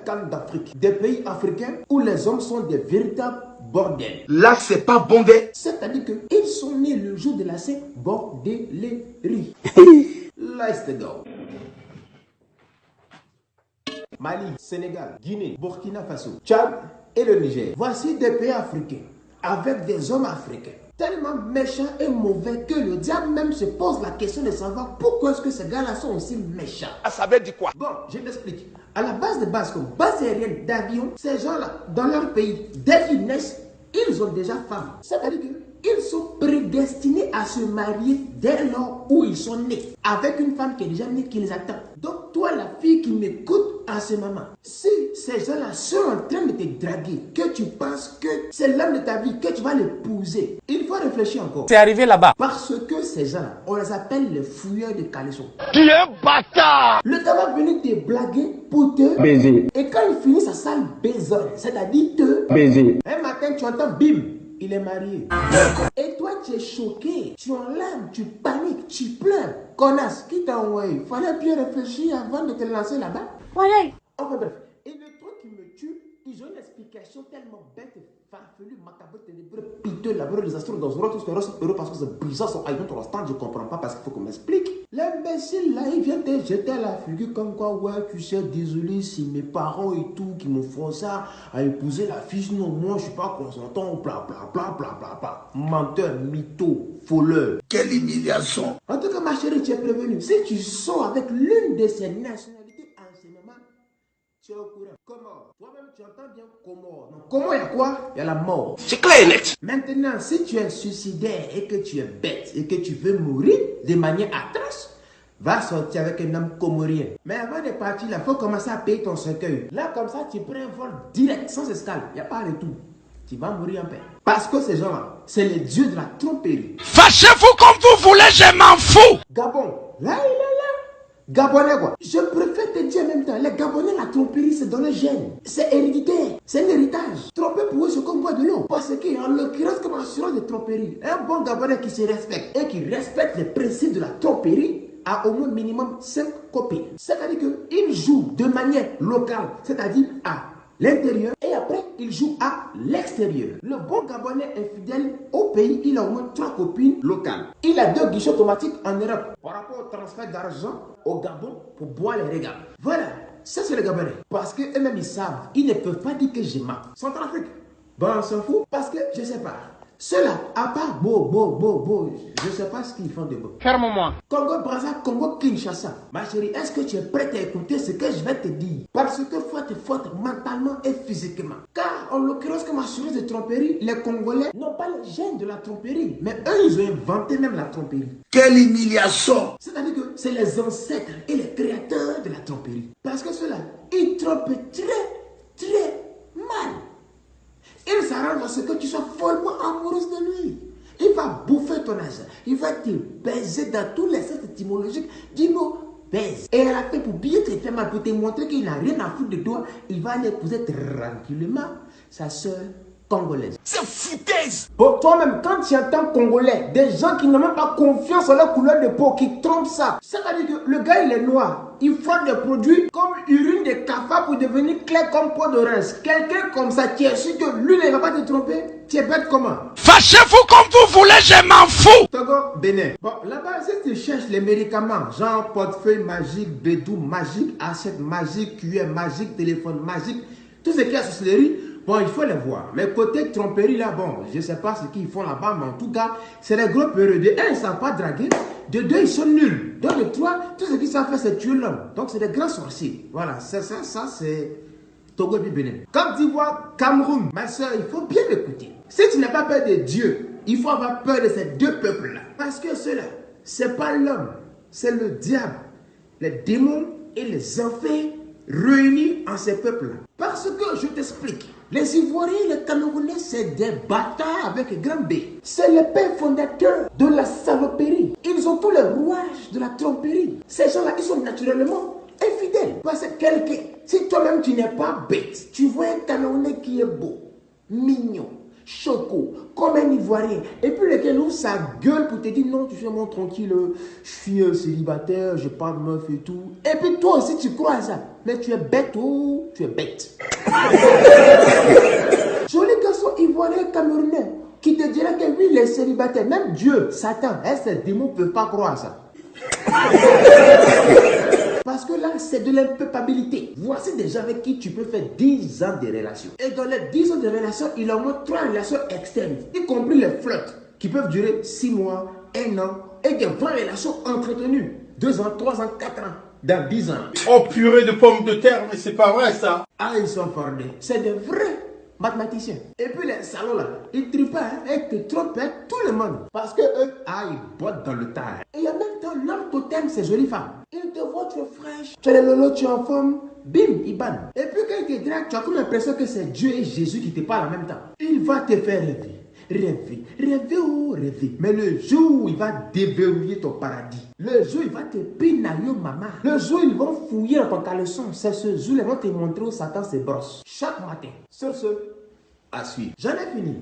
Cannes d'Afrique. Des pays africains où les hommes sont des véritables bordels. Là, c'est pas bondé. C'est-à-dire qu'ils sont nés le jour de la Saint-Bordellerie. Let's go. Mali, Sénégal, Guinée, Burkina Faso, Tchad et le Niger. Voici des pays africains avec des hommes africains tellement méchants et mauvais que le diable même se pose la question de savoir pourquoi est-ce que ces gars-là sont aussi méchants. Ça veut dire quoi? Bon, je t'explique. À la base de base, comme base aérienne d'avion, ces gens-là, dans leur pays, dès qu'ils naissent, ils ont déjà femme. C'est-à-dire qu'ils sont prédestinés à se marier dès lors où ils sont nés, avec une femme qui est déjà née, qui les attend. Donc toi, la fille qui m'écoute en ce moment, si ces gens-là sont en train de te draguer, que tu penses que c'est l'homme de ta vie, que tu vas l'épouser, il faut réfléchir encore. C'est arrivé là-bas. Parce que ces gens-là, on les appelle les fouilleurs de caleçon. Tu es bâtard! Le gars va venir te blaguer pour te baiser. Et quand il finit sa sale besogne, c'est-à-dire te Baiser. un matin, tu entends bim, il est marié. Et toi, tu es choqué, tu en larmes, tu paniques, tu pleures. Connasse, qui t'a envoyé? Il fallait bien réfléchir avant de te lancer là-bas. Voilà. Enfin bref. Et le truc qui me tue, ils ont une explication tellement bête, farfelue, macabre, ténébreux, piteux, laborieux, désastreux, dans un autre heureux parce que c'est bizarre, son aïe, ton instant, je comprends pas parce qu'il faut qu'on m'explique. L'imbécile là, il vient te jeter à la figure comme quoi, ouais, tu sais, désolé, c'est mes parents et tout qui m'ont forcé à épouser la fille, sinon moi je suis pas consentant, bla bla bla bla bla bla. Menteur, mytho, voleur. Quelle humiliation! En tout cas, ma chérie, tu es prévenue. Si tu sors avec l'une de ces nationalités en ce moment, tu es au courant. Comment? Toi-même, tu entends bien comment? Donc, comment il y a quoi? Il y a la mort. C'est clair et net. Maintenant, si tu es suicidaire et que tu es bête et que tu veux mourir de manière atroce, va sortir avec un homme comorien. Mais avant de partir, il faut commencer à payer ton cercueil. Là, comme ça, tu prends un vol direct, sans escale. Il n'y a pas de tout. Tu vas mourir en paix. Parce que ces gens-là, c'est les dieux de la tromperie. Fâchez-vous comme vous voulez, je m'en fous! Gabon, là, il est là. Gabonais quoi. Je préfère te dire en même temps, les Gabonais, la tromperie, c'est dans le gène. C'est héréditaire, c'est un héritage. Tromper pour eux, c'est comme boire de l'eau. Parce qu'en l'occurrence, comme assurance de tromperie, un bon Gabonais qui se respecte et qui respecte les principes de la tromperie a au moins minimum 5 copines. C'est-à-dire qu'il joue de manière locale, c'est-à-dire à l'intérieur, et après il joue à l'extérieur. Le bon Gabonais est fidèle au pays, il a au moins 3 copines locales. Il a 2 guichets automatiques en Europe par rapport au transfert d'argent au Gabon pour boire les régal. Voilà, ça c'est les Gabonais. Parce qu'eux-mêmes ils savent, ils ne peuvent pas dire que j'ai mal. Centrafrique, bon on s'en fout parce que je sais pas. Ceux-là, à part je sais pas ce qu'ils font de beau. Ferme-moi. Congo Brazza, Congo Kinshasa. Ma chérie, est-ce que tu es prête à écouter ce que je vais te dire? Parce que faut être forte mentalement et physiquement. Car en l'occurrence, comme assurance de tromperie, les Congolais n'ont pas le gène de la tromperie. Mais eux, ils ont inventé même la tromperie. Quelle humiliation! C'est-à-dire que c'est les ancêtres et les créateurs de la tromperie. Parce que ceux-là, ils trompent très mal. Il s'arrange à ce que tu sois follement amoureuse de lui. Il va bouffer ton argent. Il va te baiser dans tous les sens étymologiques du mot baise. Et à la fin, pour bien te faire mal, pour te montrer qu'il n'a rien à foutre de toi, il va aller épouser tranquillement sa soeur congolaise. C'est foutaise! Bon, toi-même, quand tu entends congolais, des gens qui n'ont même pas confiance en leur couleur de peau, qui trompent ça, ça veut dire que le gars il est noir, il frotte des produits comme urine de cafard pour devenir clair comme peau d'orange. Quelqu'un comme ça, tu es sûr que lui ne va pas te tromper? Tu es bête comment? Fâchez-vous comme vous voulez, je m'en fous! Togo, Bénin. Bon, là-bas, si tu cherches les médicaments, genre portefeuille magique, bédou magique, assiette magique, cuillère magique, téléphone magique, tout ce qui est sorcellerie, bon, il faut les voir. Mais côté tromperie, là, bon, je ne sais pas ce qu'ils font là-bas, mais en tout cas, c'est les gros peureux. De 1, ils ne savent pas draguer. De 2, ils sont nuls. Donc, de 3, tout ce qu'ils savent faire, c'est tuer l'homme. Donc, c'est des grands sorciers. Voilà, c'est ça, c'est Togo et Bénin. Côte d'Ivoire, Cameroun, ma soeur, il faut bien m'écouter. Si tu n'as pas peur de Dieu, il faut avoir peur de ces 2 peuples-là. Parce que ceux-là, ce n'est pas l'homme, c'est le diable. Les démons et les enfers réunis en ces peuples-là. Parce que, je t'explique, les Ivoiriens et les Camerounais, c'est des bâtards avec un grand B. C'est les pères fondateurs de la saloperie. Ils ont tous les rouages de la tromperie. Ces gens-là, ils sont naturellement infidèles. Parce que quelqu'un, si toi-même tu n'es pas bête, tu vois un Camerounais qui est beau, mignon, choco, comme un Ivoirien. Et puis lequel ouvre sa gueule pour te dire non, tu fais mon tranquille, je suis célibataire, je parle meuf et tout. Et puis toi aussi tu crois à ça. Mais tu es bête, oh, tu es bête. Joli garçon ivoirien camerounais qui te dirait que oui, les célibataires, même Dieu, Satan, ces démons ne peuvent pas croire à ça. Parce que là, c'est de l'impépabilité. Voici des gens avec qui tu peux faire 10 ans de relation. Et dans les 10 ans de relation, il en montre 3 relations externes, y compris les flirts, qui peuvent durer 6 mois, 1 an, et des vraies relations entretenues. 2 ans, 3 ans, 4 ans, dans 10 ans. Oh purée de pommes de terre, mais c'est pas vrai ça. Ah, ils sont fordés. C'est de vrais mathématiciens. Et puis les salauds là, ils trippent et te trompent tout le monde. Parce que eux, ils bottent dans le tas. Et il y a même dans leur totem ces jolies femmes. Ils te voient, tu es fraîche, tu es le lolo, tu es en forme, bim, ils bannent. Et puis quand ils te draguent, tu as comme l'impression que c'est Dieu et Jésus qui te parlent en même temps. Il va te faire rêver. Rêver, oh, rêver. Mais le jour où il va déverrouiller ton paradis, le jour où il va te pinailler, maman, le jour où ils vont fouiller dans ton caleçon, c'est ce jour où ils vont te montrer où Satan se brosse. Chaque matin. Sur ce, à suivre. J'en ai fini.